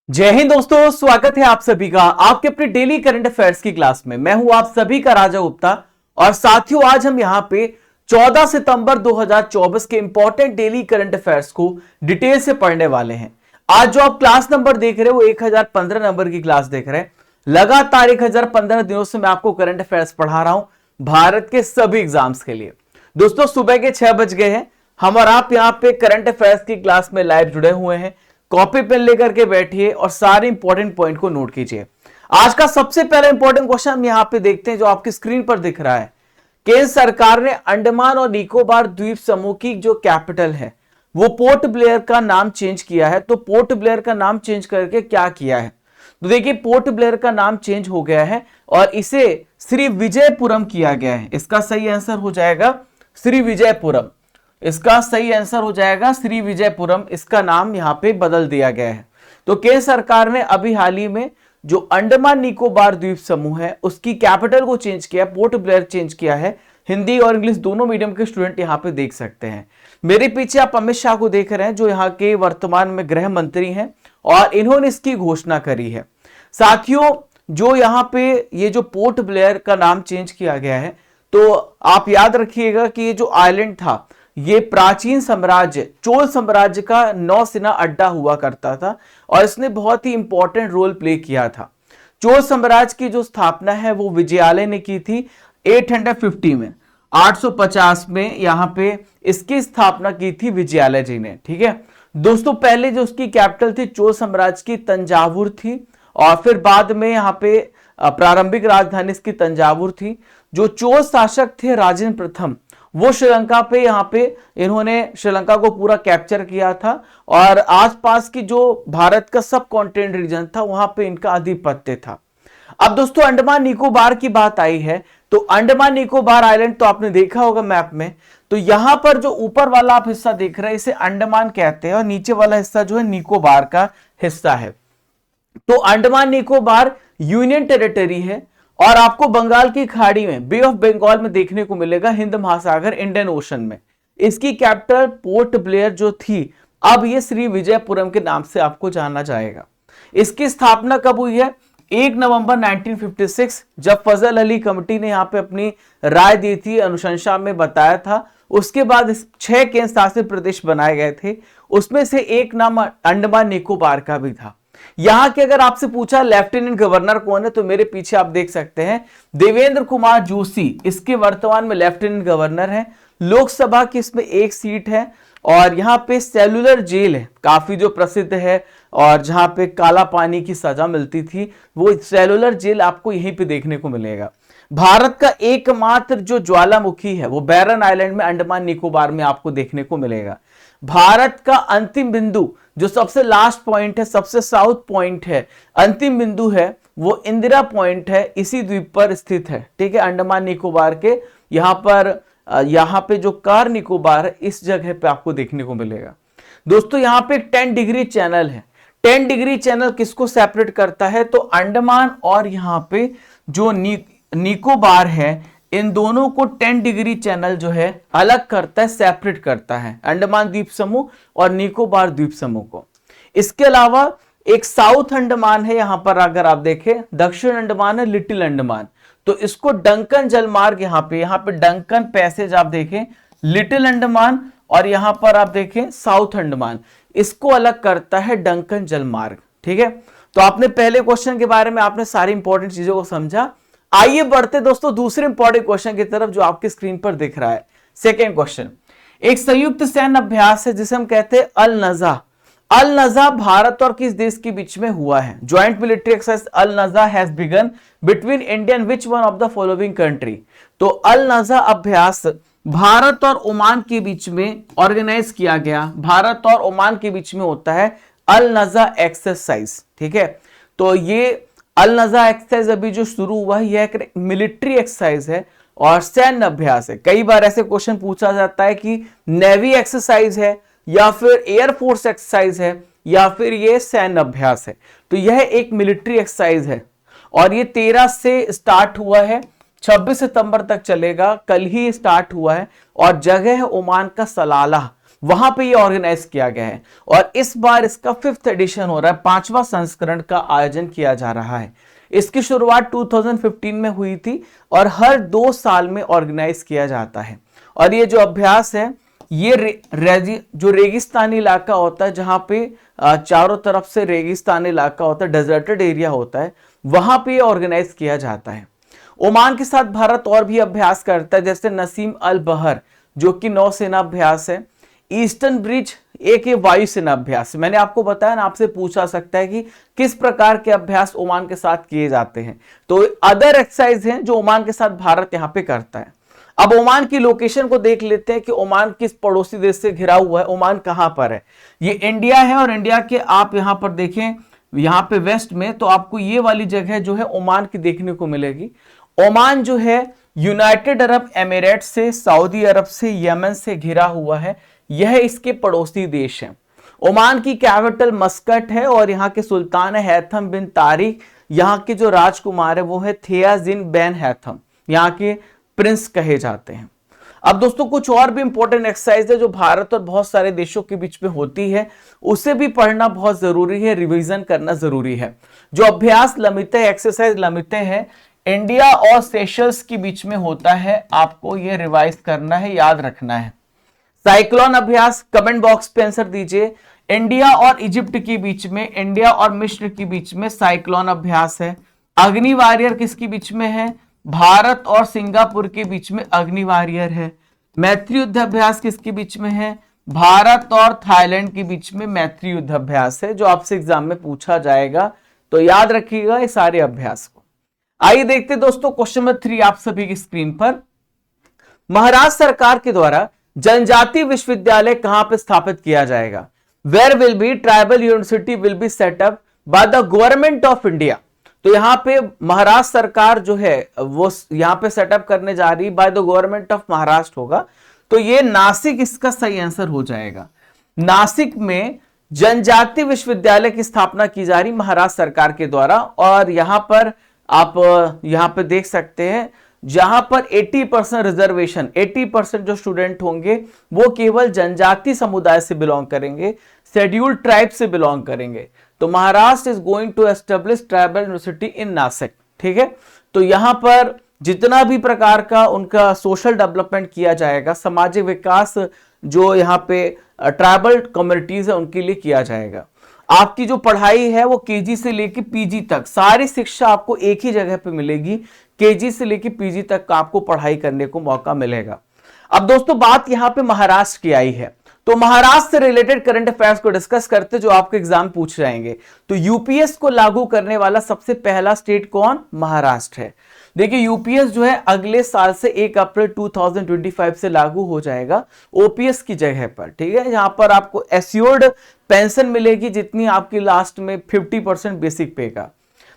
जय हिंद दोस्तों, स्वागत है आप सभी का आपके अपने डेली करंट अफेयर्स की क्लास में। मैं हूं आप सभी का राजा गुप्ता और साथियों आज हम यहां पे 14 सितंबर 2024 के इंपॉर्टेंट डेली करंट अफेयर्स को डिटेल से पढ़ने वाले हैं। आज जो आप क्लास नंबर देख रहे हो 1015 नंबर की क्लास देख रहे हैं। लगातार 1015 दिनों से मैं आपको करंट अफेयर्स पढ़ा रहा हूं भारत के सभी एग्जाम्स के लिए। दोस्तों सुबह के 6 बज गए हैं, हम और आप यहां पे करंट अफेयर्स की क्लास में लाइव जुड़े हुए हैं। कॉपी पेन लेकर के बैठिए और सारे इंपॉर्टेंट पॉइंट को नोट कीजिए। आज का सबसे पहला इंपॉर्टेंट क्वेश्चन हम यहां पे देखते हैं जो आपकी स्क्रीन पर दिख रहा है। केंद्र सरकार ने अंडमान और निकोबार द्वीप समूह की जो कैपिटल है वो पोर्ट ब्लेयर का नाम चेंज किया है। तो पोर्ट ब्लेयर का नाम चेंज करके क्या किया है? तो देखिए पोर्ट ब्लेयर का नाम चेंज हो गया है और इसे श्री विजयपुरम किया गया है। इसका सही आंसर हो जाएगा श्री विजयपुरम। इसका सही आंसर हो जाएगा श्री विजयपुरम। इसका नाम यहां पे बदल दिया गया है। तो केंद्र सरकार ने अभी हाल ही में जो अंडमान निकोबार द्वीप समूह है उसकी कैपिटल को चेंज किया, पोर्ट ब्लेयर चेंज किया है। हिंदी और इंग्लिश दोनों मीडियम के स्टूडेंट यहां पे देख सकते हैं। मेरे पीछे आप अमित शाह को देख रहे हैं जो यहाँ के वर्तमान में गृह मंत्री हैं और इन्होंने इसकी घोषणा करी है। साथियों जो यहाँ पे ये जो पोर्ट ब्लेयर का नाम चेंज किया गया है तो आप याद रखिएगा कि ये जो आइलैंड था ये प्राचीन साम्राज्य चोल साम्राज्य का नौसेना अड्डा हुआ करता था और इसने बहुत ही इंपॉर्टेंट रोल प्ले किया था। चोल साम्राज्य की जो स्थापना है वो विजयालय ने की थी 850 में, 850 में यहां पे इसकी स्थापना की थी विजयालय जी ने। ठीक है दोस्तों, पहले जो उसकी कैपिटल थी चोल साम्राज्य की तंजावुर थी और फिर बाद में यहाँ पे प्रारंभिक राजधानी इसकी तंजावुर थी। जो चोल शासक थे राजेंद्र प्रथम वो श्रीलंका पे यहाँ पे इन्होंने श्रीलंका को पूरा कैप्चर किया था और आसपास की जो भारत का सब कॉन्टिनेंट रीजन था वहां पे इनका आधिपत्य था। अब दोस्तों अंडमान निकोबार की बात आई है तो अंडमान निकोबार आइलैंड तो आपने देखा होगा मैप में। तो यहां पर जो ऊपर वाला आप हिस्सा देख रहे हैं इसे अंडमान कहते हैं और नीचे वाला हिस्सा जो है निकोबार का हिस्सा है। तो अंडमान निकोबार यूनियन टेरिटरी है और आपको बंगाल की खाड़ी में बे ऑफ बंगाल में देखने को मिलेगा, हिंद महासागर इंडियन ओशन में। इसकी कैपिटल पोर्ट ब्लेयर जो थी अब ये श्री विजयपुरम के नाम से आपको जाना जाएगा। इसकी स्थापना कब हुई है? 1 नवंबर 1956 जब फजल अली कमेटी ने यहाँ पे अपनी राय दी थी, अनुशंसा में बताया था। उसके बाद 6 केंद्र शासित प्रदेश बनाए गए थे, उसमें से एक नाम अंडमान निकोबार का भी था। यहां के अगर आपसे पूछा लेफ्टिनेंट गवर्नर कौन है तो मेरे पीछे आप देख सकते हैं देवेंद्र कुमार जोशी इसके वर्तमान में लेफ्टिनेंट गवर्नर है। लोकसभा की इसमें एक सीट है और यहाँ पे सेलुलर जेल है काफी जो प्रसिद्ध है और जहां पे काला पानी की सजा मिलती थी वो सेलुलर जेल आपको यहीं पे देखने को मिलेगा। भारत का एकमात्र जो ज्वालामुखी है वो बैरन आइलैंड में अंडमान निकोबार में आपको देखने को मिलेगा। भारत का अंतिम बिंदु जो सबसे लास्ट पॉइंट है, सबसे साउथ पॉइंट है, अंतिम बिंदु है वो इंदिरा पॉइंट है, इसी द्वीप पर स्थित है। ठीक है, अंडमान निकोबार के यहाँ पे जो कार निकोबार है इस जगह पे आपको देखने को मिलेगा। दोस्तों यहाँ पे एक 10 डिग्री चैनल है। 10 डिग्री चैनल किसको सेपरेट करता है? तो अंडमान और यहाँ पे जो निकोबार है इन दोनों को 10 डिग्री चैनल जो है अलग करता है, सेपरेट करता है, अंडमान द्वीप समूह और निकोबार द्वीप समूह को। इसके अलावा एक साउथ अंडमान है, यहां पर अगर आप देखें दक्षिण अंडमान है, लिटिल अंडमान। तो इसको डंकन जलमार्ग यहाँ पे डंकन पैसेज आप देखें, लिटिल अंडमान और यहां पर आप देखें साउथ अंडमान, इसको अलग करता है डंकन जलमार्ग। ठीक है, तो आपने पहले क्वेश्चन के बारे में आपने सारी इंपॉर्टेंट चीजों को समझा। आइए बढ़ते दोस्तों दूसरे इंपॉर्टेंट क्वेश्चन की तरफ जो आपकी स्क्रीन पर दिख रहा है। सेकेंड क्वेश्चन, एक संयुक्त सैन्य अभ्यास है जिसे हम कहते हैं अल नजा। अल नजा भारत और किस देश के बीच में हुआ है? ज्वाइंट मिलिट्री एक्सरसाइज अल नजा has begin between India and which one of the following country. तो अल नजा अभ्यास भारत और ओमान के बीच में ऑर्गेनाइज किया गया, भारत और ओमान के बीच में होता है अल नजा एक्सरसाइज। ठीक है, तो ये अल नजा एक्सरसाइज अभी जो शुरू हुआ है यह एक मिलिट्री एक्सरसाइज है और सैन्य अभ्यास है। कई बार ऐसे क्वेश्चन पूछा जाता है कि नेवी एक्सरसाइज है या फिर एयरफोर्स एक्सरसाइज है या फिर ये सैन्य अभ्यास है। तो यह एक मिलिट्री एक्सरसाइज है और ये 13 से स्टार्ट हुआ है, 26 सितंबर तक चलेगा, कल ही स्टार्ट हुआ है और जगह है ओमान का सलाला। वहां पे ये ऑर्गेनाइज किया गया है और इस बार इसका 5th एडिशन हो रहा है, 5वां संस्करण का आयोजन किया जा रहा है। इसकी शुरुआत 2015 में हुई थी और हर 2 साल में ऑर्गेनाइज किया जाता है। और ये जो अभ्यास है ये जो रेगिस्तानी इलाका होता है, जहां पे चारों तरफ से रेगिस्तानी इलाका होता है, डेजर्टेड एरिया होता है, वहां पे ऑर्गेनाइज किया जाता है। ओमान के साथ भारत और भी अभ्यास करता है, जैसे नसीम अल बहर जो कि नौसेना अभ्यास है, ईस्टर्न ब्रिज एक वायुसेना अभ्यास। मैंने आपको बताया ना, आपसे पूछा सकता है कि किस प्रकार के अभ्यास ओमान के साथ किए जाते हैं, तो अदर एक्सरसाइज हैं जो ओमान के साथ भारत यहां पे करता है। अब ओमान की लोकेशन को देख लेते हैं कि ओमान किस पड़ोसी देश से घिरा हुआ है, ओमान कहां पर है। ये इंडिया है और इंडिया के आप यहां पर देखें, यहां पे वेस्ट में, तो आपको ये वाली जगह जो है ओमान की देखने को मिलेगी। ओमान जो है यूनाइटेड अरब एमिरेट से, सऊदी अरब से, यमन से घिरा हुआ है, यह इसके पड़ोसी देश है। ओमान की कैपिटल मस्कट है और यहाँ के सुल्तान है हैथम बिन तारिक। यहाँ के जो राजकुमार है वो है थियाजिन बेन हैथम, यहाँ के प्रिंस कहे जाते हैं। अब दोस्तों कुछ और भी इंपॉर्टेंट एक्सरसाइज है जो भारत और बहुत सारे देशों के बीच में होती है, उसे भी पढ़ना बहुत जरूरी है, रिवीजन करना जरूरी है। जो अभ्यास लमिते एक्सरसाइज लमिते है, इंडिया और सेशल्स के बीच में होता है, आपको यह रिवाइज करना है, याद रखना है। साइक्लोन अभ्यास, कमेंट बॉक्स पे आंसर दीजिए। इंडिया और इजिप्ट के बीच में, इंडिया और मिस्र के बीच में साइक्लोन अभ्यास है। अग्नि वॉरियर किसके बीच में है? भारत और सिंगापुर के बीच में अग्नि वॉरियर है। मैत्री युद्ध अभ्यास किसके बीच में है? भारत और थाईलैंड के बीच में मैत्री युद्ध अभ्यास है, जो आपसे एग्जाम में पूछा जाएगा, तो याद रखिएगा ये सारे अभ्यास को। आइए देखते दोस्तों क्वेश्चन नंबर 3 आप सभी की स्क्रीन पर। महाराष्ट्र सरकार के द्वारा जनजातीय विश्वविद्यालय कहां पर स्थापित किया जाएगा? Where will be tribal university will be set up by the government of India. तो यहां पे महाराष्ट्र सरकार जो है वो यहां पे सेटअप करने जा रही, bye the government of Maharashtra होगा, तो ये नासिक इसका सही आंसर हो जाएगा। नासिक में जनजातीय विश्वविद्यालय की स्थापना की जा रही महाराष्ट्र सरकार के द्वारा। और यहां पर आप यहां पे देख सकते हैं, जहां पर 80% रिजर्वेशन, 80% जो स्टूडेंट होंगे वो केवल जनजाति समुदाय से बिलोंग करेंगे, शेड्यूल्ड ट्राइब से बिलोंग करेंगे। तो Maharashtra is going to establish tribal university in Nashik, ठीक है। तो यहां पर जितना भी प्रकार का उनका सोशल डेवलपमेंट किया जाएगा, सामाजिक विकास जो यहाँ पे ट्राइबल कम्युनिटीज है उनके लिए किया जाएगा। आपकी जो पढ़ाई है वो केजी से लेकर पीजी तक, सारी शिक्षा आपको एक ही जगह पे मिलेगी। केजी से लेकर पीजी तक का आपको पढ़ाई करने को मौका मिलेगा। अब दोस्तों बात यहाँ पे महाराष्ट्र की आई है, तो महाराष्ट्र से रिलेटेड करंट अफेयर्स को डिस्कस करते जो आपके एग्जाम पूछ जाएंगे। तो यूपीएस को लागू करने वाला सबसे पहला स्टेट कौन? महाराष्ट्र है। देखिए यूपीएस जो है अगले साल से 1 अप्रैल 2025 से लागू हो जाएगा ओपीएस की जगह पर, ठीक है। यहां पर आपको एस्योर्ड पेंशन मिलेगी जितनी आपकी लास्ट में 50% बेसिक पे का।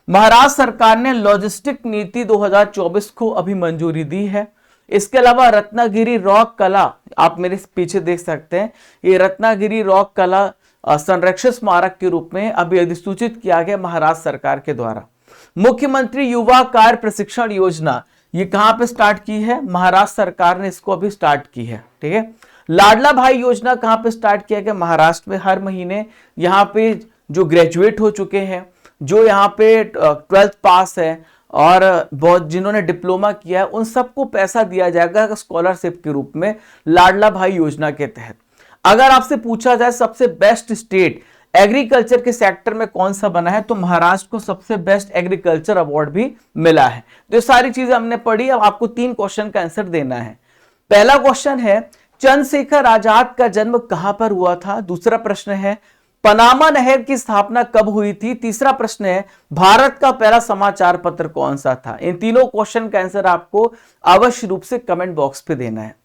महाराष्ट्र सरकार ने लॉजिस्टिक नीति 2024 को अभी मंजूरी दी है। इसके अलावा रत्नागिरी रॉक कला, आप मेरे पीछे देख सकते हैं, ये रत्नागिरी रॉक कला संरक्षण स्मारक के रूप में अभी अधिसूचित किया गया महाराष्ट्र सरकार के द्वारा। मुख्यमंत्री युवा कार्य प्रशिक्षण योजना, ये कहां पे स्टार्ट की है? महाराष्ट्र सरकार ने इसको अभी स्टार्ट की है, ठीक है। लाडला भाई योजना कहां पे स्टार्ट किया गया? महाराष्ट्र में। हर महीने यहाँ पे जो ग्रेजुएट हो चुके हैं, जो यहाँ पे 12th पास है और बहुत जिन्होंने डिप्लोमा किया है, उन सबको पैसा दिया जाएगा स्कॉलरशिप के रूप में लाडला भाई योजना के तहत। अगर आपसे पूछा जाए सबसे बेस्ट स्टेट एग्रीकल्चर के सेक्टर में कौन सा बना है, तो महाराष्ट्र को सबसे बेस्ट एग्रीकल्चर अवार्ड भी मिला है। तो ये सारी चीजें हमने पढ़ी। अब आपको 3 क्वेश्चन का आंसर देना है। पहला क्वेश्चन है चंद्रशेखर आजाद का जन्म कहां पर हुआ था? दूसरा प्रश्न है पनामा नहर की स्थापना कब हुई थी? तीसरा प्रश्न है भारत का पहला समाचार पत्र कौन सा था? इन तीनों क्वेश्चन का आंसर आपको अवश्य रूप से कमेंट बॉक्स पे देना है।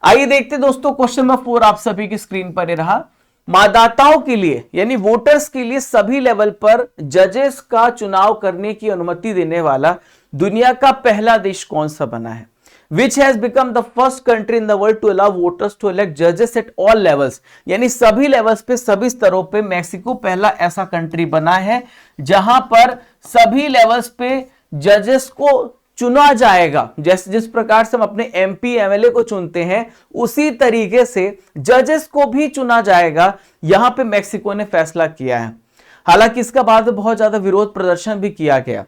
आइए देखते दोस्तों क्वेश्चन नंबर 4 आप सभी की स्क्रीन पर रहा। मतदाताओं के लिए यानी वोटर्स के लिए सभी लेवल पर जजेस का चुनाव करने की अनुमति देने वाला दुनिया का पहला देश कौन सा बना है? Which has become the first country in the world to allow voters to elect judges at all levels, यानी सभी लेवल्स पे, सभी स्तरों पे मैक्सिको पहला ऐसा कंट्री बना है जहां पर सभी लेवल्स पे जजेस को चुना जाएगा। जैसे जिस प्रकार से हम अपने एमपी एमएलए को चुनते हैं, उसी तरीके से जजेस को भी चुना जाएगा, यहां पे मेक्सिको ने फैसला किया है। हालांकि इसका बाद बहुत ज्यादा विरोध प्रदर्शन भी किया गया।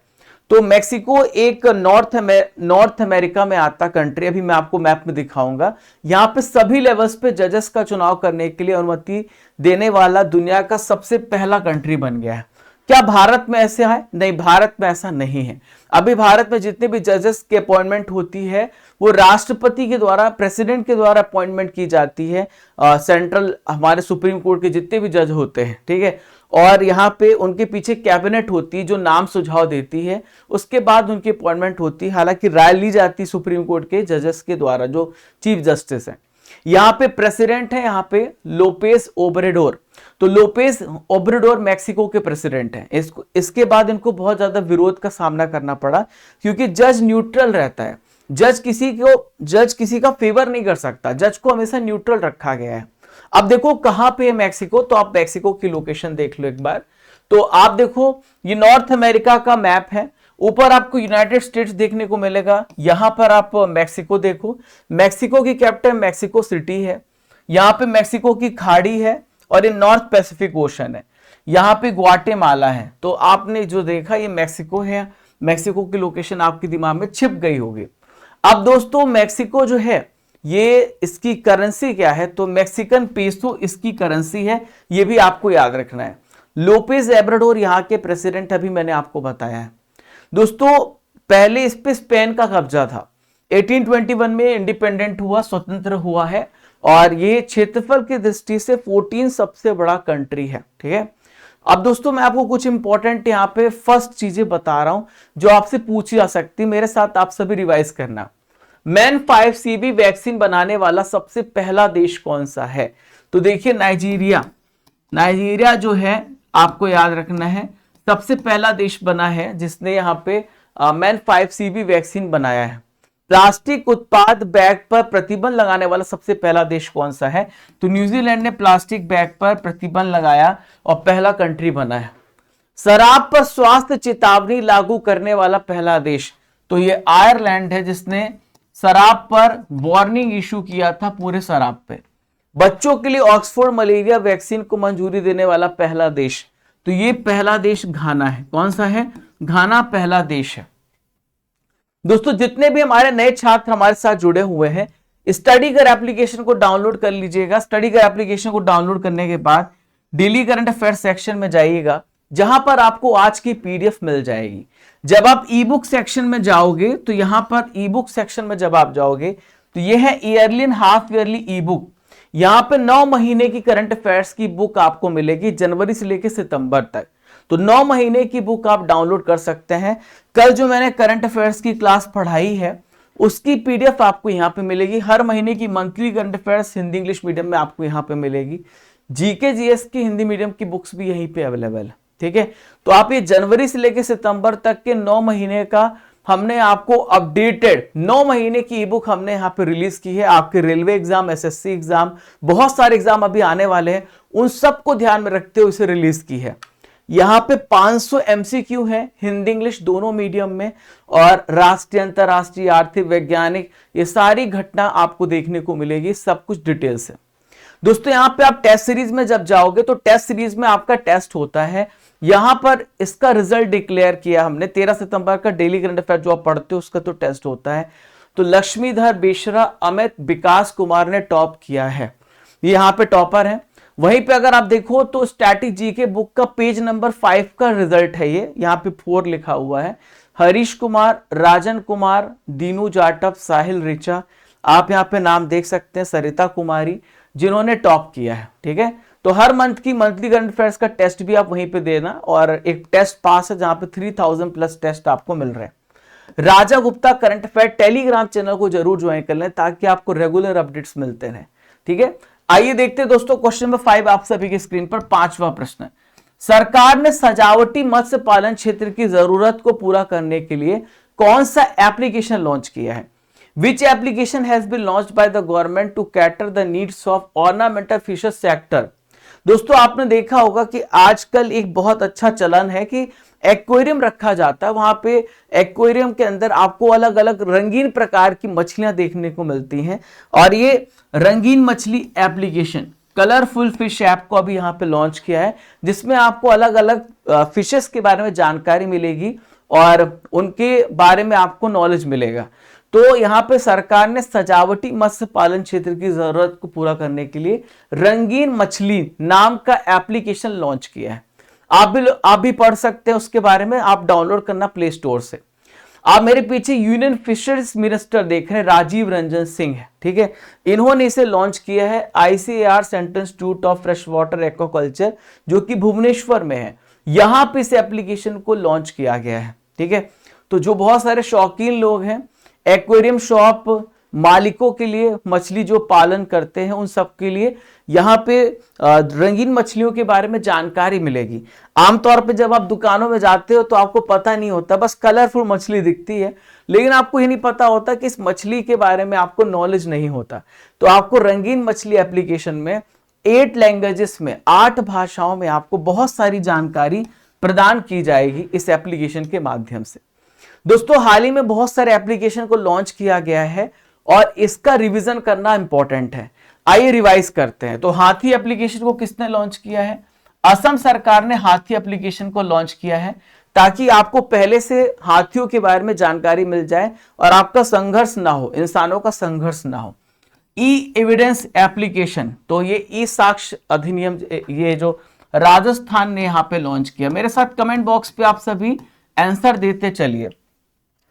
तो मेक्सिको एक नॉर्थ अमेरिका में आता कंट्री, अभी मैं आपको मैप में दिखाऊंगा। यहां पे सभी लेवल्स पे जजेस का चुनाव करने के लिए अनुमति देने वाला दुनिया का सबसे पहला कंट्री बन गया है। क्या भारत में ऐसे है? नहीं, भारत में ऐसा नहीं है। अभी भारत में जितने भी जजेस की अपॉइंटमेंट होती है वो राष्ट्रपति के द्वारा, प्रेसिडेंट के द्वारा अपॉइंटमेंट की जाती है। सेंट्रल हमारे सुप्रीम कोर्ट के जितने भी जज होते हैं, ठीक है, और यहाँ पे उनके पीछे कैबिनेट होती है जो नाम सुझाव देती है, उसके बाद उनकी अपॉइंटमेंट होती है। हालांकि राय ली जाती है सुप्रीम कोर्ट के जजेस के द्वारा, जो चीफ जस्टिस है। यहाँ पे प्रेसिडेंट है यहाँ पे लोपेज ओब्रेडोर। तो लोपेज ओब्रेडोर मेक्सिको के प्रेसिडेंट हैं। इसके बाद इनको बहुत ज्यादा विरोध का सामना करना पड़ा, क्योंकि जज न्यूट्रल रहता है। जज किसी का फेवर नहीं कर सकता, जज को हमेशा न्यूट्रल रखा गया है। अब देखो कहां पे है मेक्सिको, तो आप मेक्सिको की लोकेशन देख लो एक बार। तो आप देखो ये नॉर्थ अमेरिका का मैप है, ऊपर आपको यूनाइटेड स्टेट्स देखने को मिलेगा, यहां पर आप मेक्सिको देखो। मेक्सिको की कैपिटल मेक्सिको सिटी है, यहां पे मेक्सिको की खाड़ी है और ये नॉर्थ पैसिफिक ओशन है। यहां पे ग्वाटेमाला है। तो आपने जो देखा ये मेक्सिको है, मेक्सिको की लोकेशन आपके दिमाग में छिप गई होगी। अब दोस्तों मेक्सिको जो है ये इसकी करेंसी क्या है, तो मैक्सिकन पेसो इसकी करेंसी है, ये भी आपको याद रखना है। लोपेज ओब्राडोर यहाँ के प्रेसिडेंट, अभी मैंने आपको बताया है। दोस्तों पहले इस पे स्पेन का कब्जा था, 1821 में इंडिपेंडेंट हुआ, स्वतंत्र हुआ है, और ये क्षेत्रफल की दृष्टि से 14 सबसे बड़ा कंट्री है, ठीक है। अब दोस्तों मैं आपको कुछ इंपॉर्टेंट यहाँ पे फर्स्ट चीजें बता रहा हूं जो आपसे पूछी जा सकती, मेरे साथ आप सभी रिवाइज करना। मैन 5CB वैक्सीन बनाने वाला सबसे पहला देश कौन सा है, तो देखिए नाइजीरिया जो है आपको याद रखना है, सबसे पहला देश बना है जिसने यहाँ पे मैन 5CB वैक्सीन बनाया है। प्लास्टिक उत्पाद बैग पर प्रतिबंध लगाने वाला सबसे पहला देश कौन सा है, तो न्यूजीलैंड ने प्लास्टिक बैग पर प्रतिबंध लगाया और पहला कंट्री बना है। शराब पर स्वास्थ्य चेतावनी लागू करने वाला पहला देश, तो ये आयरलैंड है जिसने शराब पर वार्निंग इशू किया था पूरे शराब पे। बच्चों के लिए ऑक्सफोर्ड मलेरिया वैक्सीन को मंजूरी देने वाला पहला देश, तो ये पहला देश घाना है। कौन सा है? घाना पहला देश है। दोस्तों जितने भी हमारे नए छात्र हमारे साथ जुड़े हुए हैं, स्टडी कर एप्लीकेशन को डाउनलोड कर लीजिएगा। स्टडी कर एप्लीकेशन को डाउनलोड करने के बाद डेली करंट अफेयर सेक्शन में जाइएगा, जहां पर आपको आज की पीडीएफ मिल जाएगी। जब आप ई बुक सेक्शन में जाओगे तो यहां पर ई बुक सेक्शन में जब आप जाओगे तो यह है yearly and half yearly E book. यहां पे 9 महीने की करंट अफेयर्स की बुक आपको मिलेगी, जनवरी से लेकर सितंबर तक। तो 9 महीने की बुक आप डाउनलोड कर सकते हैं। कल जो मैंने करंट अफेयर्स की क्लास पढ़ाई है उसकी पीडीएफ आपको यहां पे मिलेगी। हर महीने की monthly current affairs Hindi English medium में आपको यहां पे मिलेगी। जीके जीएस की हिंदी मीडियम की बुक्स भी यहीं पे अवेलेबल है, ठीक है। तो आप ये जनवरी से लेकर सितंबर तक के 9 महीने का हमने आपको अपडेटेड 9 महीने की ई बुक हमने यहाँ पे रिलीज की है। आपके रेलवे एग्जाम, एसएससी एग्जाम, बहुत सारे एग्जाम अभी आने वाले हैं, उन सबको ध्यान में रखते हुए इसे रिलीज की है। यहाँ पे 500 MCQ है हिंदी इंग्लिश दोनों मीडियम में, और राष्ट्रीय अंतरराष्ट्रीय आर्थिक वैज्ञानिक ये सारी घटना आपको देखने को मिलेगी, सब कुछ डिटेल से। दोस्तों यहाँ पे आप टेस्ट सीरीज में जब जाओगे तो टेस्ट सीरीज में आपका टेस्ट होता है। यहां पर इसका रिजल्ट डिक्लेयर किया हमने 13 सितंबर का। डेली करंट अफेयर जो आप पढ़ते हो उसका तो टेस्ट होता है। तो लक्ष्मीधर बेशरा, अमित, विकास कुमार ने टॉप किया है, ये यहां पे टॉपर है। वहीं पे अगर आप देखो तो स्टैटिक जीके बुक का पेज नंबर 5 का रिजल्ट है ये, यहाँ पे 4 लिखा हुआ है। हरीश कुमार, राजन कुमार, दीनू जाटव, साहिल रिचा, आप यहाँ पे नाम देख सकते हैं, सरिता कुमारी, जिन्होंने टॉप किया है, ठीक है। तो हर मंथ की मंथली करंट अफेयर्स का टेस्ट भी आप वहीं पे देना, और एक टेस्ट पास है जहां पे 3000 प्लस टेस्ट आपको मिल रहे हैं। Raja Gupta current affair telegram channel को जरूर ज्वाइन कर लें ताकि आपको रेगुलर अपडेट्स मिलते रहें, ठीक है। आइए देखते हैं दोस्तों क्वेश्चन नंबर 5 आप सभी की स्क्रीन पर। 5वां प्रश्न, सरकार ने सजावटी मत्स्य पालन क्षेत्र की जरूरत को पूरा करने के लिए कौन सा एप्लीकेशन लॉन्च किया है? Which application has been launched by the government to cater the needs of ornamental fisheries sector? दोस्तों आपने देखा होगा कि आजकल एक बहुत अच्छा चलन है कि एक्वेरियम रखा जाता है, वहां पे एक्वेरियम के अंदर आपको अलग अलग रंगीन प्रकार की मछलियां देखने को मिलती हैं। और ये रंगीन मछली एप्लीकेशन कलरफुल फिश ऐप को अभी यहाँ पे लॉन्च किया है, जिसमें आपको अलग अलग फिशेस के बारे में जानकारी मिलेगी और उनके बारे में आपको नॉलेज मिलेगा। तो यहाँ पे सरकार ने सजावटी मत्स्य पालन क्षेत्र की जरूरत को पूरा करने के लिए रंगीन मछली नाम का एप्लीकेशन लॉन्च किया है। आप भी पढ़ सकते हैं उसके बारे में, आप डाउनलोड करना प्ले स्टोर से। आप मेरे पीछे यूनियन फिशरीज मिनिस्टर देख रहे हैं, राजीव रंजन सिंह है, ठीक है। इन्होंने इसे लॉन्च किया है ICAR central institute of fresh water aquaculture, जो कि भुवनेश्वर में है। यहां पे इस एप्लीकेशन को लॉन्च किया गया है, ठीक है। तो जो बहुत सारे शौकीन लोग हैं, एक्वेरियम शॉप मालिकों के लिए, मछली जो पालन करते हैं उन सब के लिए यहाँ पे रंगीन मछलियों के बारे में जानकारी मिलेगी। आमतौर पे जब आप दुकानों में जाते हो तो आपको पता नहीं होता, बस कलरफुल मछली दिखती है, लेकिन आपको ये नहीं पता होता कि इस मछली के बारे में आपको नॉलेज नहीं होता। तो आपको रंगीन मछली एप्लीकेशन में 8 लैंग्वेजेस में, 8 भाषाओं में आपको बहुत सारी जानकारी प्रदान की जाएगी इस एप्लीकेशन के माध्यम से। दोस्तों हाल ही में बहुत सारे एप्लीकेशन को लॉन्च किया गया है और इसका रिवीजन करना इंपॉर्टेंट है। आइए रिवाइज करते हैं। तो हाथी एप्लीकेशन को किसने लॉन्च किया है? असम सरकार ने हाथी एप्लीकेशन को लॉन्च किया है, ताकि आपको पहले से हाथियों के बारे में जानकारी मिल जाए और आपका संघर्ष ना हो, इंसानों का संघर्ष ना हो। ई एविडेंस एप्लीकेशन, तो ये ई साक्ष्य अधिनियम, ये जो राजस्थान ने यहाँ पे लॉन्च किया। मेरे साथ कमेंट बॉक्स पे आप सभी आंसर देते चलिए।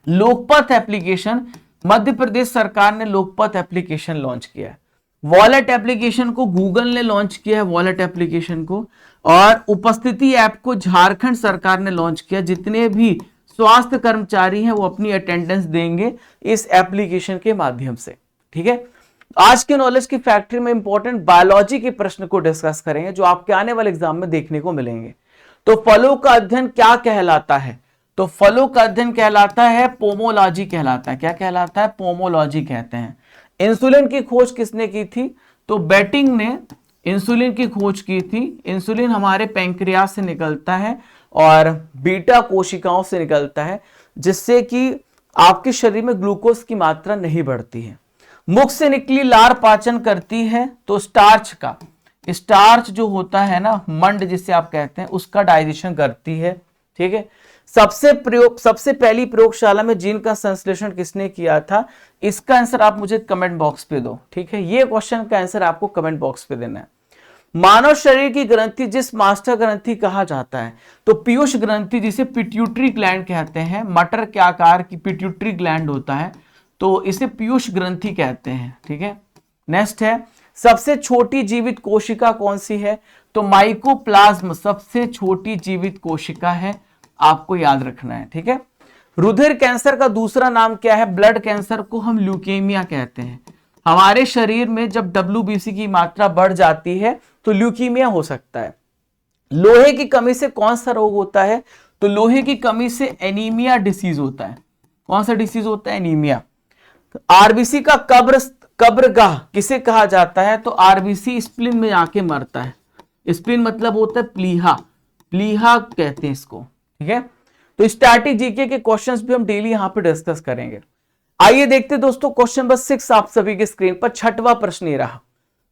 लोकपथ एप्लीकेशन, मध्य प्रदेश सरकार ने लोकपथ एप्लीकेशन लॉन्च किया है। वॉलेट एप्लीकेशन को गूगल ने लॉन्च किया है, वॉलेट एप्लीकेशन को। और उपस्थिति ऐप को झारखंड सरकार ने लॉन्च किया। जितने भी स्वास्थ्य कर्मचारी हैं वो अपनी अटेंडेंस देंगे इस एप्लीकेशन के माध्यम से, ठीक है। आज के नॉलेज की फैक्ट्री में इंपॉर्टेंट बायोलॉजी के प्रश्न को डिस्कस करेंगे, जो आपके आने वाले एग्जाम में देखने को मिलेंगे। तो फलों का अध्ययन क्या कहलाता है? तो फलों का अध्ययन कहलाता है पोमोलॉजी कहलाता है। क्या कहलाता है? पोमोलॉजी कहते हैं। इंसुलिन की खोज किसने की थी? तो बेटिंग ने इंसुलिन की खोज की थी। इंसुलिन हमारे पैंक्रियास से निकलता है और बीटा कोशिकाओं से निकलता है, जिससे कि आपके शरीर में ग्लूकोज की मात्रा नहीं बढ़ती है। मुख से निकली लार पाचन करती है, तो स्टार्च जो होता है ना, मंड जिसे आप कहते हैं, उसका डाइजेशन करती है, ठीक है। सबसे पहली प्रयोगशाला में जीन का संश्लेषण किसने किया था? इसका आंसर आप मुझे कमेंट बॉक्स पे दो, ठीक है। ये क्वेश्चन का आंसर आपको कमेंट बॉक्स पे देना है। मानव शरीर की ग्रंथि जिस मास्टर ग्रंथि कहा जाता है, तो पीयूष ग्रंथि, जिसे पिट्यूटरी ग्लैंड कहते हैं, मटर के आकार की पिट्यूटरी ग्लैंड होता है, तो इसे पीयूष ग्रंथि कहते हैं, ठीक है। नेक्स्ट है, सबसे छोटी जीवित कोशिका कौन सी है? तो माइकोप्लाज्म सबसे छोटी जीवित कोशिका है, आपको याद रखना है, ठीक है। रुधिर कैंसर का दूसरा नाम क्या है? ब्लड कैंसर को हम ल्यूकेमिया कहते हैं। हमारे शरीर में जब WBC की मात्रा बढ़ जाती है तो ल्यूकीमिया हो सकता है। लोहे की कमी से कौन सा रोग होता है? तो लोहे की कमी से एनीमिया डिसीज होता है। कौन सा डिसीज होता है? एनीमिया। आरबीसी का कब्रगाह किसे कहा जाता है? तो आरबीसी स्प्लीन में आके मरता है। स्प्लीन मतलब होता है प्लीहा, प्लीहा कहते हैं इसको, ठीक है। तो स्टैटिक जीके के क्वेश्चंस भी हम डेली यहां पे डिस्कस करेंगे। आइए देखते दोस्तों क्वेश्चन नंबर 6 आप सभी की स्क्रीन पर। छठवां प्रश्न ये रहा,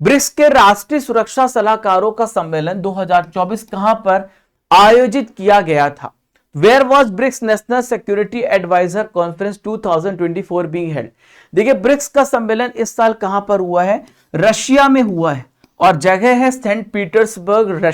ब्रिक्स के राष्ट्रीय सुरक्षा सलाहकारों का सम्मेलन 2024 कहां पर आयोजित किया गया था? Where was BRICS national security adviser conference 2024 being held? देखिए ब्रिक्स का सम्मेलन इस साल कहां पर हुआ है? रशिया में हुआ है, और जगह है सेंट पीटर्सबर्ग,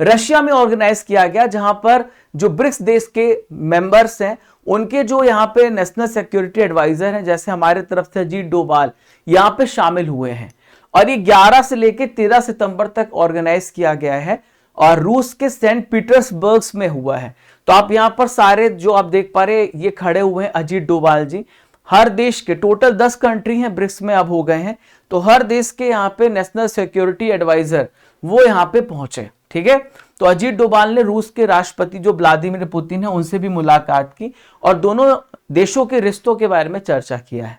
रशिया में ऑर्गेनाइज किया गया, जहां पर जो ब्रिक्स देश के मेंबर्स हैं उनके जो यहाँ पे नेशनल सिक्योरिटी एडवाइजर हैं, जैसे हमारे तरफ से अजीत डोभाल, यहाँ पे शामिल हुए हैं। और ये 11 से लेकर 13 सितंबर तक ऑर्गेनाइज किया गया है और रूस के सेंट पीटर्सबर्ग में हुआ है। तो आप यहाँ पर सारे जो आप देख पा रहे ये खड़े हुए हैं अजीत डोभाल जी। हर देश के टोटल 10 कंट्री हैं ब्रिक्स में अब हो गए हैं, तो हर देश के यहाँ पे नेशनल सिक्योरिटी एडवाइजर वो यहाँ पे पहुंचे, ठीक है। तो अजीत डोभाल ने रूस के राष्ट्रपति जो व्लादिमीर पुतिन है उनसे भी मुलाकात की और दोनों देशों के रिश्तों के बारे में चर्चा किया है।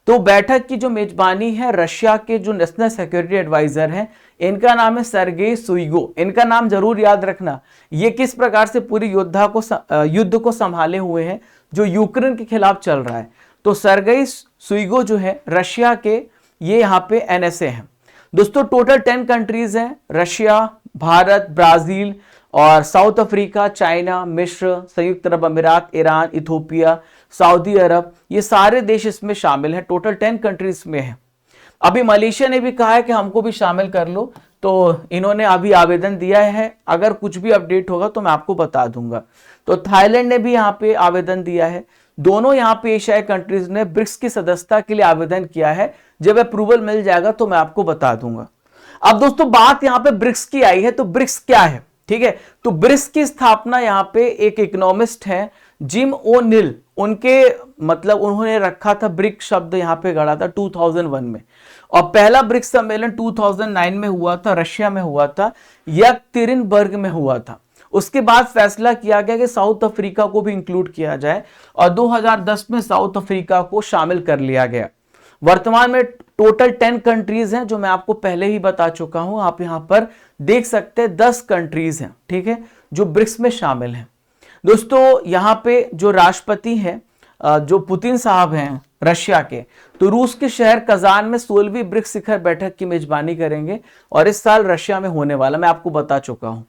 तो बैठक की जो मेजबानी है रशिया के जो नेशनल सिक्योरिटी एडवाइजर हैं इनका नाम है सर्गेई शुइगु। इनका नाम जरूर याद रखना। ये किस प्रकार से पूरी युद्ध को संभाले हुए हैं जो यूक्रेन के खिलाफ चल रहा है। तो सर्गेई शुइगु जो है रशिया के, ये यहाँ पे NSA हैं। दोस्तों टोटल 10 कंट्रीज हैं, रशिया, भारत, ब्राजील और साउथ अफ्रीका, चाइना, मिस्र, संयुक्त अरब अमीरात, ईरान, इथोपिया, सऊदी अरब, ये सारे देश इसमें शामिल हैं। टोटल 10 कंट्रीज में है। अभी मलेशिया ने भी कहा है कि हमको भी शामिल कर लो, तो इन्होंने अभी आवेदन दिया है। अगर कुछ भी अपडेट होगा तो मैं आपको बता दूंगा। तो थाईलैंड ने भी यहाँ पे आवेदन दिया है। दोनों यहाँ पे एशियाई कंट्रीज ने ब्रिक्स की सदस्यता के लिए आवेदन किया है। जब अप्रूवल मिल जाएगा तो मैं आपको बता दूंगा। अब दोस्तों बात यहाँ पे ब्रिक्स की आई है, तो ब्रिक्स क्या है, ठीक है। तो ब्रिक्स की स्थापना यहाँ पे एक इकोनॉमिस्ट है जिम ओ निल, उनके मतलब उन्होंने रखा था, ब्रिक्स शब्द यहाँ पे गढ़ा था 2001 में। और पहला ब्रिक्स सम्मेलन 2009 में हुआ था, रशिया में हुआ था, यekaterinburg में हुआ था। उसके बाद फैसला किया गया कि साउथ अफ्रीका को भी इंक्लूड किया जाए और 2010 में साउथ अफ्रीका को शामिल कर लिया गया। वर्तमान में टोटल 10 कंट्रीज हैं, जो मैं आपको पहले ही बता चुका हूं। आप यहां पर देख सकते हैं 10 कंट्रीज हैं, ठीक है, जो ब्रिक्स में शामिल हैं। दोस्तों यहां पे जो राष्ट्रपति हैं, जो पुतिन साहब हैं रशिया के, तो रूस के शहर कजान में 16वीं ब्रिक्स शिखर बैठक की मेजबानी करेंगे और इस साल रशिया में होने वाला, मैं आपको बता चुका हूं।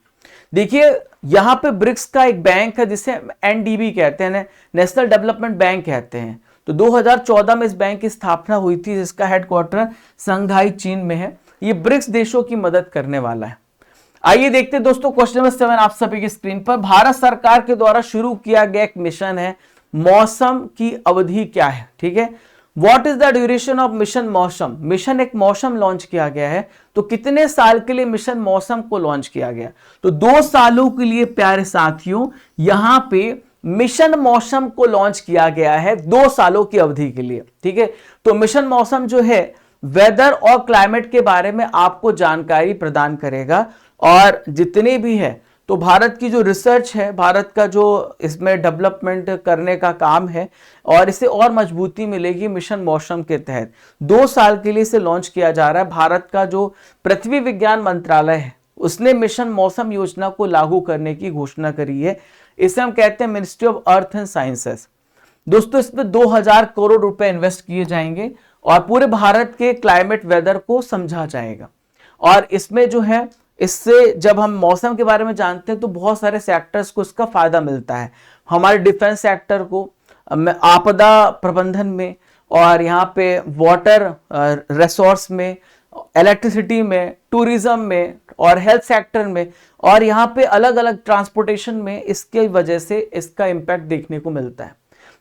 देखिए यहां पे ब्रिक्स का एक बैंक है जिसे NDB कहते हैं, नेशनल डेवलपमेंट बैंक कहते हैं। तो 2014 में इस बैंक की स्थापना हुई थी, जिसका हेडक्वार्टर शंघाई चीन में है। ये ब्रिक्स देशों की मदद करने वाला है। आइए देखते हैं दोस्तों क्वेश्चन नंबर 7 आप सभी की स्क्रीन पर। भारत सरकार के द्वारा शुरू किया गया एक मिशन है, मौसम की अवधि क्या है, ठीक है। What is the duration of mission मौसम। मिशन एक मौसम लॉन्च किया गया है, तो कितने साल के लिए मिशन मौसम को लॉन्च किया गया, तो 2 सालों के लिए प्यारे साथियों यहां पे मिशन मौसम को लॉन्च किया गया है 2 सालों की अवधि के लिए, ठीक है। तो मिशन मौसम जो है वेदर और क्लाइमेट के बारे में आपको जानकारी प्रदान करेगा, और जितने भी है तो भारत की जो रिसर्च है, भारत का जो इसमें डेवलपमेंट करने का काम है, और इसे और मजबूती मिलेगी मिशन मौसम के तहत। 2 साल के लिए इसे लॉन्च किया जा रहा है। भारत का जो पृथ्वी विज्ञान मंत्रालय है उसने मिशन मौसम योजना को लागू करने की घोषणा करी है। इसे हम कहते हैं ministry of earth and sciences. दोस्तों इसमें 2000 करोड़ रुपए इन्वेस्ट किए जाएंगे और पूरे भारत के क्लाइमेट वेदर को समझा जाएगा। और इसमें जो है, इससे जब हम मौसम के बारे में जानते हैं तो बहुत सारे सेक्टर्स को इसका फायदा मिलता है। हमारे डिफेंस सेक्टर को, आपदा प्रबंधन में, और यहाँ पे वाटर रिसोर्स में, इलेक्ट्रिसिटी में, टूरिज्म में और हेल्थ सेक्टर में, और यहाँ पे अलग अलग ट्रांसपोर्टेशन में, इसके वजह से इसका इम्पैक्ट देखने को मिलता है।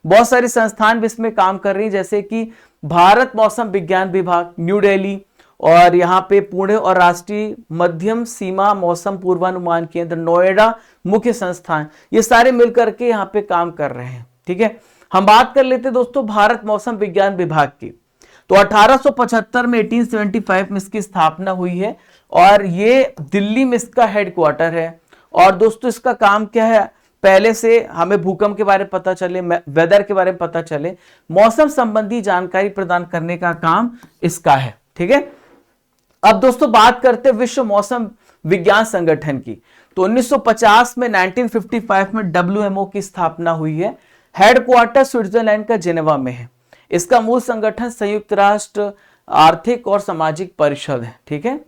बहुत सारी संस्थान भी इसमें काम कर रही हैं, जैसे कि भारत मौसम विज्ञान विभाग न्यू दिल्ली, और यहाँ पे पुणे और राष्ट्रीय मध्यम सीमा मौसम पूर्वानुमान केंद्र नोएडा मुख्य संस्थान, ये सारे मिलकर के यहाँ पे काम कर रहे हैं, ठीक है। हम बात कर लेते हैं दोस्तों भारत मौसम विज्ञान विभाग की। तो 1875 में 1875 में इसकी स्थापना हुई है और ये दिल्ली में इसका हेडक्वार्टर है। और दोस्तों इसका काम क्या है, पहले से हमें भूकंप के बारे में पता चले, वेदर के बारे में पता चले, मौसम संबंधी जानकारी प्रदान करने का काम इसका है, ठीक है। अब दोस्तों बात करते हैं विश्व मौसम विज्ञान संगठन की। तो 1950 में 1955 में WMO की स्थापना हुई है। हेडक्वार्टर स्विट्जरलैंड का जिनेवा में है। इसका मूल संगठन संयुक्त राष्ट्र आर्थिक और सामाजिक परिषद है, ठीक है।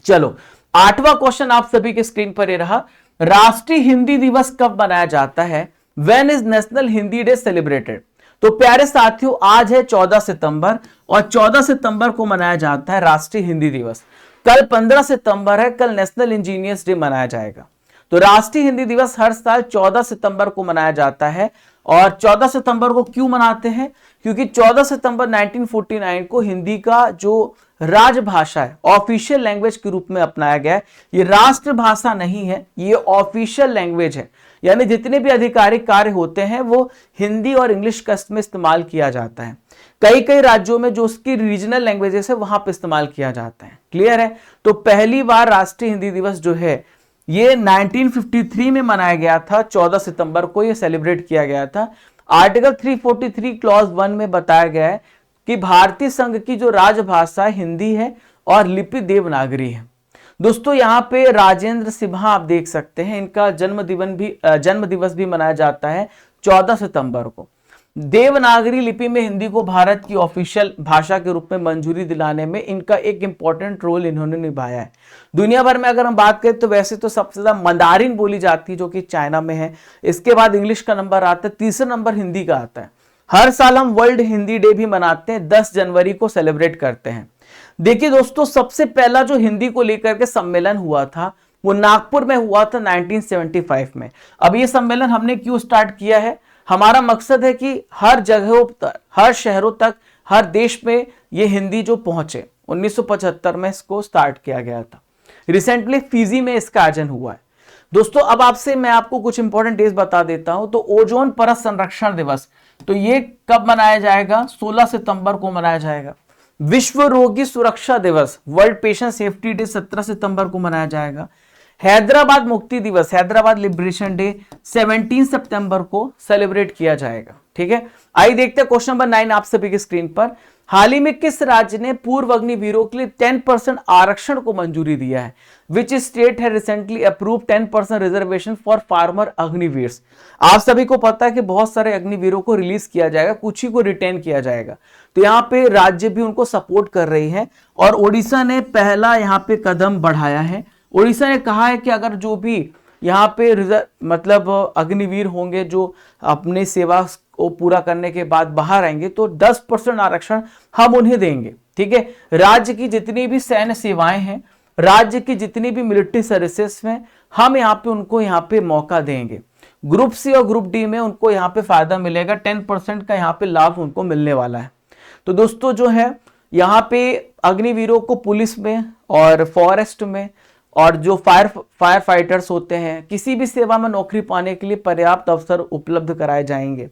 चलो 8वां क्वेश्चन आप सभी के स्क्रीन पर ये रहा, राष्ट्रीय हिंदी दिवस कब मनाया जाता है। When is national Hindi day celebrated. तो प्यारे साथियों आज है 14 सितंबर और 14 सितंबर को मनाया जाता है राष्ट्रीय हिंदी दिवस। कल 15 सितंबर है, कल नेशनल इंजीनियर्स डे मनाया जाएगा। तो राष्ट्रीय हिंदी दिवस हर साल 14 सितंबर को मनाया जाता है। और 14 सितंबर को क्यों मनाते हैं, क्योंकि 14 सितंबर 1949 को हिंदी का जो राजभाषा है, ऑफिशियल लैंग्वेज के रूप में अपनाया गया है। ये राष्ट्रभाषा नहीं है, ये ऑफिशियल लैंग्वेज है, यानी जितने भी आधिकारिक कार्य होते हैं वो हिंदी और इंग्लिश में इस्तेमाल किया जाता है। कई कई राज्यों में जो उसकी रीजनल लैंग्वेजेस है वहां पे इस्तेमाल किया जाता है। क्लियर है। तो पहली बार राष्ट्रीय हिंदी दिवस जो है ये 1953 में मनाया गया था। 14 सितंबर को ये सेलिब्रेट किया गया था। आर्टिकल 343 क्लॉज 1 में बताया गया है कि भारतीय संघ की जो राजभाषा हिंदी है और लिपि देवनागरी है। दोस्तों यहाँ पे राजेंद्र सिम्हा आप देख सकते हैं, इनका जन्म दिवस भी मनाया जाता है 14 सितंबर को। देवनागरी लिपि में हिंदी को भारत की ऑफिशियल भाषा के रूप में मंजूरी दिलाने में इनका एक इंपॉर्टेंट रोल इन्होंने निभाया है। दुनिया भर में अगर हम बात करें तो वैसे तो सबसे ज्यादा मंदारिन बोली जाती है जो कि चाइना में है, इसके बाद इंग्लिश का नंबर आता है, तीसरा नंबर हिंदी का आता है। हर साल हम वर्ल्ड हिंदी डे भी मनाते हैं, 10 जनवरी को सेलिब्रेट करते हैं। देखिए दोस्तों, सबसे पहला जो हिंदी को लेकर के सम्मेलन हुआ था वो नागपुर में हुआ था 1975 में। अब ये सम्मेलन हमने क्यों स्टार्ट किया है? हमारा मकसद है कि हर जगहों तक, हर शहरों तक, हर देश में ये हिंदी जो पहुंचे। 1975 में इसको स्टार्ट किया गया था। रिसेंटली फिजी में इसका आयोजन हुआ है। दोस्तों अब मैं आपको कुछ इंपॉर्टेंट डेज बता देता हूं। तो ओजोन परत संरक्षण दिवस, तो ये कब मनाया जाएगा? 16 सितंबर को मनाया जाएगा। विश्व रोगी सुरक्षा दिवस, वर्ल्ड पेशेंट सेफ्टी डे, 17 सितंबर को मनाया जाएगा। हैदराबाद मुक्ति दिवस, हैदराबाद लिबरेशन डे, 17 सितंबर को सेलिब्रेट किया जाएगा। ठीक है, आइए देखते हैं क्वेश्चन नंबर 9 आप सभी की स्क्रीन पर। हाल ही में किस राज्य ने पूर्व अग्निवीरों के लिए 10% आरक्षण को मंजूरी दिया है? विच स्टेट है recently approve 10% reservation for farmer Agniveers? आप सभी को पता है कि बहुत सारे अग्निवीरों को रिलीज किया जाएगा, कुछ ही को रिटेन किया जाएगा। तो यहाँ पे राज्य भी उनको सपोर्ट कर रही है और ओडिशा ने पहला यहाँ पे कदम बढ़ाया है। ओडिशा ने कहा है कि अगर जो भी यहाँ पे अग्निवीर होंगे जो अपनी सेवा को पूरा करने के बाद बाहर आएंगे तो 10% आरक्षण हम उन्हें देंगे। ठीक है, राज्य की जितनी भी सैन्य सेवाएं हैं, राज्य की जितनी भी मिलिट्री सर्विसेज में, हम यहाँ पे उनको यहाँ पे मौका देंगे। ग्रुप सी और ग्रुप डी में उनको यहाँ पे फायदा मिलेगा, 10% का यहाँ पे लाभ उनको मिलने वाला है। तो दोस्तों जो है यहाँ पे अग्निवीरों को पुलिस में और फॉरेस्ट में और जो फायर फाइटर्स होते हैं, किसी भी सेवा में नौकरी पाने के लिए पर्याप्त अवसर उपलब्ध कराए जाएंगे।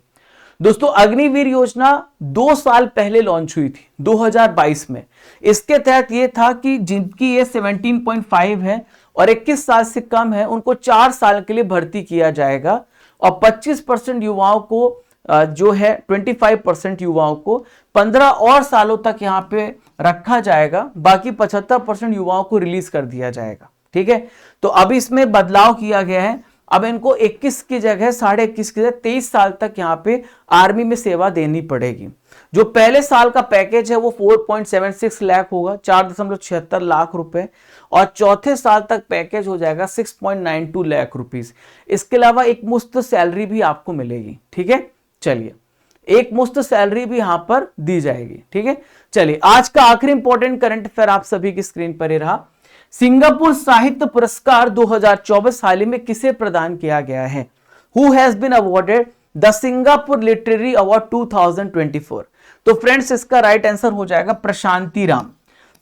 दोस्तों अग्निवीर योजना 2 साल पहले लॉन्च हुई थी 2022 में। इसके तहत ये था कि जिनकी ये 17.5 है और 21 साल से कम है उनको 4 साल के लिए भर्ती किया जाएगा और 25% युवाओं को 25% युवाओं को 15 और सालों तक यहाँ पे रखा जाएगा, बाकी 75% युवाओं को रिलीज कर दिया जाएगा। ठीक है, तो अब इसमें बदलाव किया गया है। अब इनको 21 की जगह 21.5 की जगह 23 साल तक यहाँ पे आर्मी में सेवा देनी पड़ेगी। जो पहले साल का पैकेज है वो 4.76 लाख होगा, 4.76 लाख रुपए, और चौथे साल तक पैकेज हो जाएगा 6.92 लाख रुपीस। इसके अलावा एक मुफ्त सैलरी भी आपको मिलेगी। ठीक है, चलिए एक मुफ्त सैलरी भी यहां पर दी जाएगी। ठीक है, चलिए आज का आखिरी इंपॉर्टेंट करंट अफेयर आप सभी की स्क्रीन पर ही रहा। सिंगापुर साहित्य पुरस्कार 2024 हाल ही में किसे प्रदान किया गया है? Who has been awarded the Singapore literary award 2024? तो फ्रेंड्स इसका राइट आंसर हो जाएगा प्रशांति राम।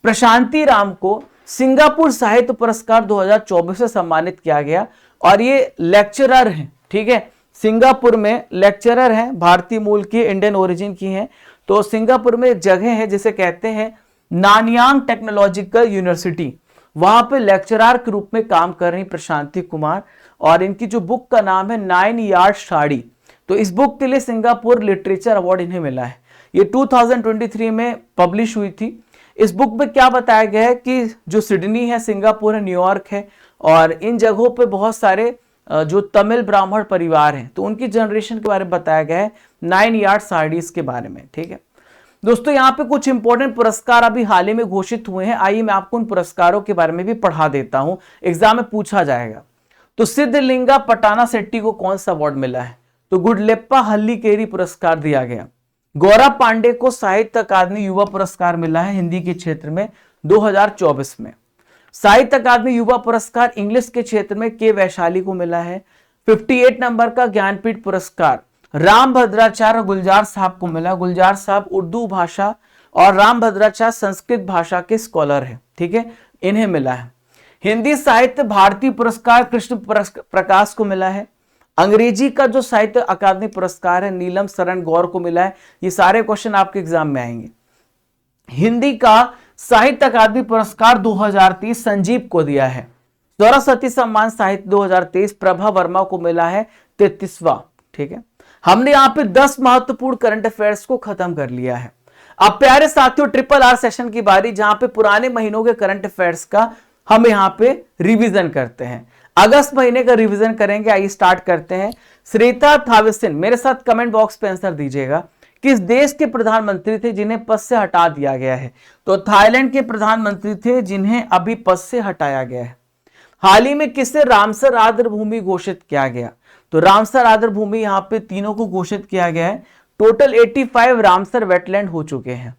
प्रशांति राम को सिंगापुर साहित्य पुरस्कार 2024 से सम्मानित किया गया और ये लेक्चरर हैं। ठीक है, सिंगापुर में लेक्चरर हैं, भारतीय मूल की, इंडियन ओरिजिन की हैं। तो सिंगापुर में एक जगह है जिसे कहते हैं नानयांग टेक्नोलॉजिकल यूनिवर्सिटी, वहां पे लेक्चरर के रूप में काम कर रही प्रशांति कुमार, और इनकी जो बुक का नाम है 9 यार्ड साड़ी। तो इस बुक के लिए सिंगापुर लिटरेचर अवार्ड इन्हें मिला है। ये 2023 में पब्लिश हुई थी। इस बुक में क्या बताया गया है कि जो सिडनी है, सिंगापुर है, न्यूयॉर्क है, और इन जगहों पे बहुत सारे जो तमिल ब्राह्मण परिवार हैं, तो उनकी जनरेशन के बारे में बताया गया है, 9 यार्ड साड़ीज के बारे में। ठीक है दोस्तों, यहाँ पे कुछ इंपॉर्टेंट पुरस्कार अभी हाल ही में घोषित हुए हैं। आइए मैं आपको उन पुरस्कारों के बारे में भी पढ़ा देता हूं, एग्जाम में पूछा जाएगा। तो सिद्धलिंगा पटाना सेट्टी को कौन सा अवार्ड मिला है? तो गुडलेप्पा हल्लीकेरी पुरस्कार दिया गया। गौरव पांडे को साहित्य अकादमी युवा पुरस्कार मिला है हिंदी के क्षेत्र में 2024 में। साहित्य अकादमी युवा पुरस्कार इंग्लिश के क्षेत्र में के वैशाली को मिला है। 58 नंबर का ज्ञानपीठ पुरस्कार राम भद्राचार्य गुलजार साहब को मिला। गुलजार साहब उर्दू भाषा और राम भद्राचार्य संस्कृत भाषा के स्कॉलर है। ठीक है, इन्हें मिला है। हिंदी साहित्य भारती पुरस्कार कृष्ण प्रकाश को मिला है। अंग्रेजी का जो साहित्य अकादमी पुरस्कार है नीलम शरण गौर को मिला है। ये सारे क्वेश्चन आपके एग्जाम में आएंगे। हिंदी का साहित्य अकादमी पुरस्कार 2023 संजीव को दिया है। सरस्वती सम्मान साहित्य 2023 प्रभा वर्मा को मिला है 33वां। ठीक है, हमने यहाँ पे 10 महत्वपूर्ण करंट अफेयर्स को खत्म कर लिया है। अब प्यारे साथियों ट्रिपल आर सेशन की बारी, जहां पे पुराने महीनों के करंट अफेयर्स का हम यहां पे रिवीजन करते हैं। अगस्त महीने का रिवीजन करेंगे। आइए स्टार्ट करते हैं। श्रीता थाविसिन, मेरे साथ कमेंट बॉक्स पे आंसर दीजिएगा, किस देश के प्रधानमंत्री थे जिन्हें पद से हटा दिया गया है? तो थाईलैंड के प्रधानमंत्री थे जिन्हें अभी पद से हटाया गया है। हाल ही में किसे रामसर आर्द्र भूमि घोषित किया गया? तो रामसर आर्द्र भूमि यहां पे तीनों को घोषित किया गया है। टोटल 85 रामसर वेटलैंड हो चुके हैं।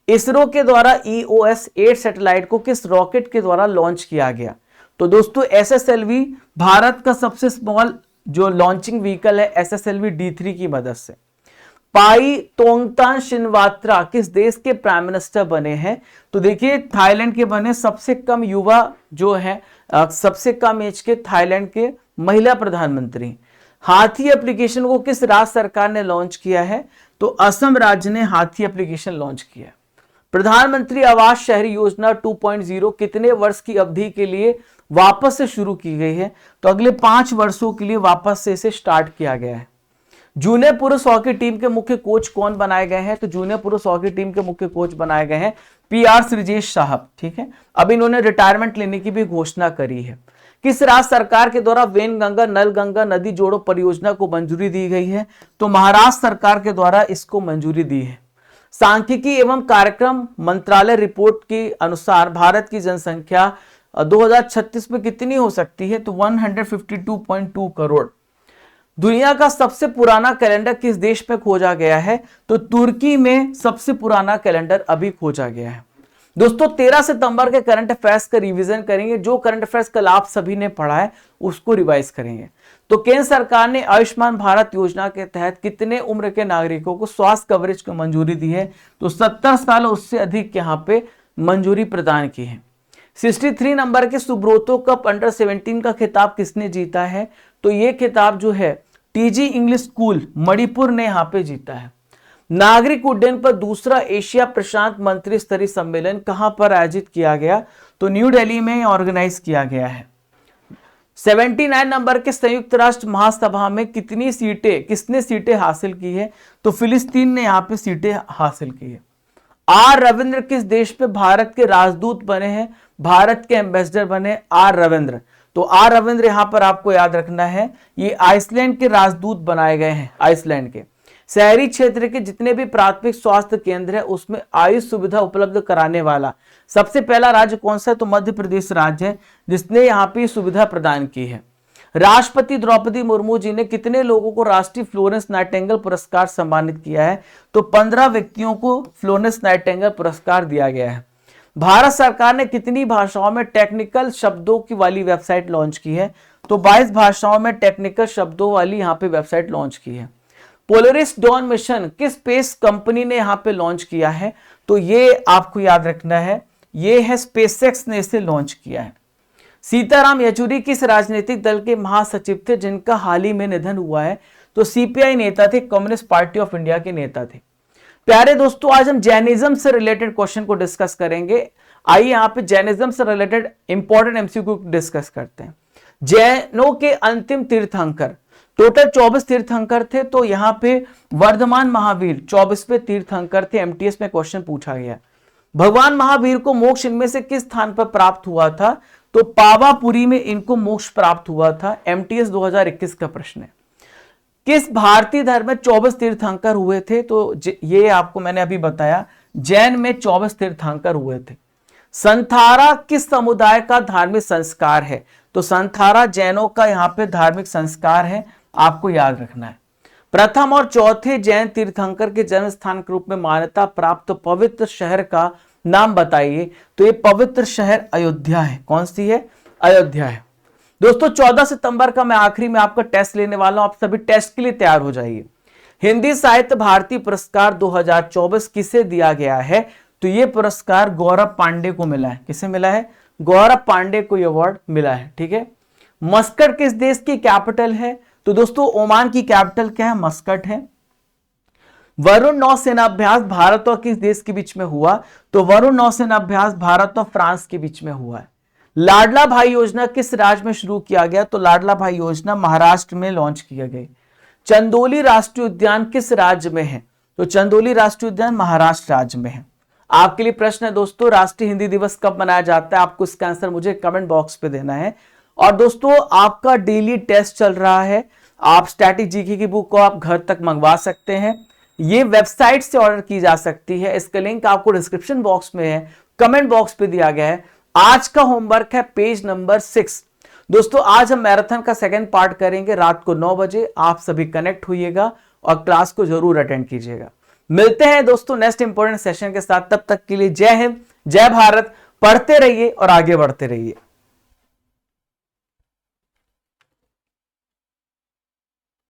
इसरो के द्वारा EOS 8 सैटेलाइट को किस रॉकेट के द्वारा लॉन्च किया गया? तो दोस्तों SSLV, भारत का सबसे स्मॉल जो लॉन्चिंग व्हीकल है SSLV D3 की मदद से। पाई तोंगतान शिनवात्रा किस देश के प्राइम मिनिस्टर बने हैं? तो देखिए थाईलैंड के बने सबसे कम युवा जो है, सबसे कम एज के थाईलैंड के महिला प्रधानमंत्री। हाथी एप्लीकेशन को किस राज्य सरकार ने लॉन्च किया है? तो असम राज्य ने हाथी एप्लीकेशन लॉन्च किया है। प्रधानमंत्री आवास शहरी योजना 2.0 कितने वर्ष की अवधि के लिए वापस से शुरू की गई है? तो अगले 5 वर्षों के लिए वापस से इसे स्टार्ट किया गया है। जूनियर पुरुष हॉकी टीम के मुख्य कोच कौन बनाए गए हैं? तो जूनियर पुरुष हॉकी टीम के मुख्य कोच बनाए गए हैं PR श्रीजेश साहब। ठीक है, अब इन्होंने रिटायरमेंट लेने की भी घोषणा करी है। किस राज्य सरकार के द्वारा वेनगंगा नलगंगा नदी जोड़ो परियोजना को मंजूरी दी गई है? तो महाराष्ट्र सरकार के द्वारा इसको मंजूरी दी है। सांख्यिकी एवं कार्यक्रम मंत्रालय रिपोर्ट के अनुसार भारत की जनसंख्या 2036 में कितनी हो सकती है? तो 152.2 करोड़। दुनिया का सबसे पुराना कैलेंडर किस देश में खोजा गया है? तो तुर्की में सबसे पुराना कैलेंडर अभी खोजा गया है। दोस्तों 13 सितंबर के करंट अफेयर्स का रिवीजन करेंगे। जो करंट अफेयर्स कल आप सभी ने पढ़ा है उसको रिवाइज करेंगे। तो केंद्र सरकार ने आयुष्मान भारत योजना के तहत कितने उम्र के नागरिकों को स्वास्थ्य कवरेज को मंजूरी दी है? तो 70 साल उससे अधिक यहां पे मंजूरी प्रदान की है। 63 नंबर के सुब्रोतो कप अंडर 17 का खिताब किसने जीता है? तो ये खिताब जो है TG इंग्लिश स्कूल मणिपुर ने यहां पे जीता है। नागरिक उड्डयन पर दूसरा एशिया प्रशांत मंत्री स्तरीय सम्मेलन कहां पर आयोजित किया गया? तो न्यू दिल्ली में ऑर्गेनाइज किया गया है। 79 नंबर के संयुक्त राष्ट्र महासभा में किसने सीटें हासिल की है? तो फिलिस्तीन ने यहां पे सीटें हासिल की है। R रविंद्र किस देश पे भारत के राजदूत बने हैं? भारत के एम्बेसडर बने R रविंद्र। तो R रविंद्र यहां पर आपको याद रखना है, ये आइसलैंड के राजदूत बनाए गए हैं। आइसलैंड के शहरी क्षेत्र के जितने भी प्राथमिक स्वास्थ्य केंद्र है उसमें आयुष सुविधा उपलब्ध कराने वाला सबसे पहला राज्य कौन सा है? तो मध्य प्रदेश राज्य है जिसने यहाँ पे सुविधा प्रदान की है। राष्ट्रपति द्रौपदी मुर्मू जी ने कितने लोगों को राष्ट्रीय फ्लोरेंस नाइटिंगेल पुरस्कार सम्मानित किया है? तो 15 व्यक्तियों को फ्लोरेंस नाइटिंगेल पुरस्कार दिया गया है। भारत सरकार ने कितनी भाषाओं में टेक्निकल शब्दों की वाली वेबसाइट लॉन्च की है? तो 22 भाषाओं में टेक्निकल शब्दों वाली यहाँ पे वेबसाइट लॉन्च की है। पोलरिस डॉन मिशन किस स्पेस कंपनी ने यहां पे लॉन्च किया है? तो ये आपको याद रखना है, ये है स्पेसएक्स ने इसे लॉन्च किया है। सीताराम येचुरी किस राजनीतिक दल के महासचिव थे जिनका हाल ही में निधन हुआ है? तो CPI नेता थे, कम्युनिस्ट पार्टी ऑफ इंडिया के नेता थे। प्यारे दोस्तों आज हम जैनिज्म से रिलेटेड क्वेश्चन को डिस्कस करेंगे। आइए यहाँ पे जैनिज्म से रिलेटेड इंपॉर्टेंट MCQ डिस्कस करते हैं। जैनों के अंतिम तीर्थंकर, टोटल 24 तीर्थंकर थे। तो यहाँ पे वर्धमान महावीर 24वें तीर्थंकर थे। MTS में क्वेश्चन पूछा गया। भगवान महावीर को मोक्ष इनमें से किस स्थान पर प्राप्त हुआ था? तो पावापुरी में इनको मोक्ष प्राप्त हुआ था। MTS 2021 का प्रश्न है। किस भारतीय धर्म में 24 तीर्थंकर हुए थे? तो ये आपको मैंने अभी बताया, जैन में 24 तीर्थंकर हुए थे। संथारा किस समुदाय का धार्मिक संस्कार है? तो संथारा जैनों का यहाँ पे धार्मिक संस्कार है, आपको याद रखना है। प्रथम और चौथे जैन तीर्थंकर के जन्म स्थान के रूप में मान्यता प्राप्त पवित्र शहर का नाम बताइए। तो ये पवित्र शहर अयोध्या है। कौन सी है? अयोध्या है। दोस्तों 14 सितंबर का मैं आखिरी में आपका टेस्ट लेने वाला हूं, आप सभी टेस्ट के लिए तैयार हो जाइए। हिंदी साहित्य भारती पुरस्कार 2024 किसे दिया गया है? तो ये पुरस्कार गौरव पांडे को मिला है। किसे मिला है? गौरव पांडे को ये अवार्ड मिला है। ठीक है। मस्कट किस देश की कैपिटल है? तो दोस्तों ओमान की कैपिटल क्या है? मस्कट है। वरुण नौसेना अभ्यास भारत और किस देश के बीच में हुआ? तो वरुण नौसेना अभ्यास भारत और फ्रांस के बीच में हुआ है। लाडला भाई योजना किस राज्य में शुरू किया गया? तो लाडला भाई योजना महाराष्ट्र में लॉन्च किया गया। चंदोली राष्ट्रीय उद्यान किस राज्य में है? तो चंदोली राष्ट्रीय उद्यान महाराष्ट्र राज्य में है। आपके लिए प्रश्न है दोस्तों, राष्ट्रीय हिंदी दिवस कब मनाया जाता है? आपको इसका आंसर मुझे कमेंट बॉक्स पे देना है। और दोस्तों आपका डेली टेस्ट चल रहा है, आप स्टैटिक जीके की बुक को आप घर तक मंगवा सकते हैं। ये वेबसाइट से ऑर्डर की जा सकती है, इसका लिंक आपको डिस्क्रिप्शन बॉक्स में है, कमेंट बॉक्स पे दिया गया है। आज का होमवर्क है पेज नंबर 6। दोस्तों आज हम मैराथन का सेकंड पार्ट करेंगे रात को 9 बजे। आप सभी कनेक्ट होइएगा और क्लास को जरूर अटेंड कीजिएगा। मिलते हैं दोस्तों नेक्स्ट इंपॉर्टेंट सेशन के साथ, तब तक के लिए जय हिंद, जय भारत। पढ़ते रहिए और आगे बढ़ते रहिए।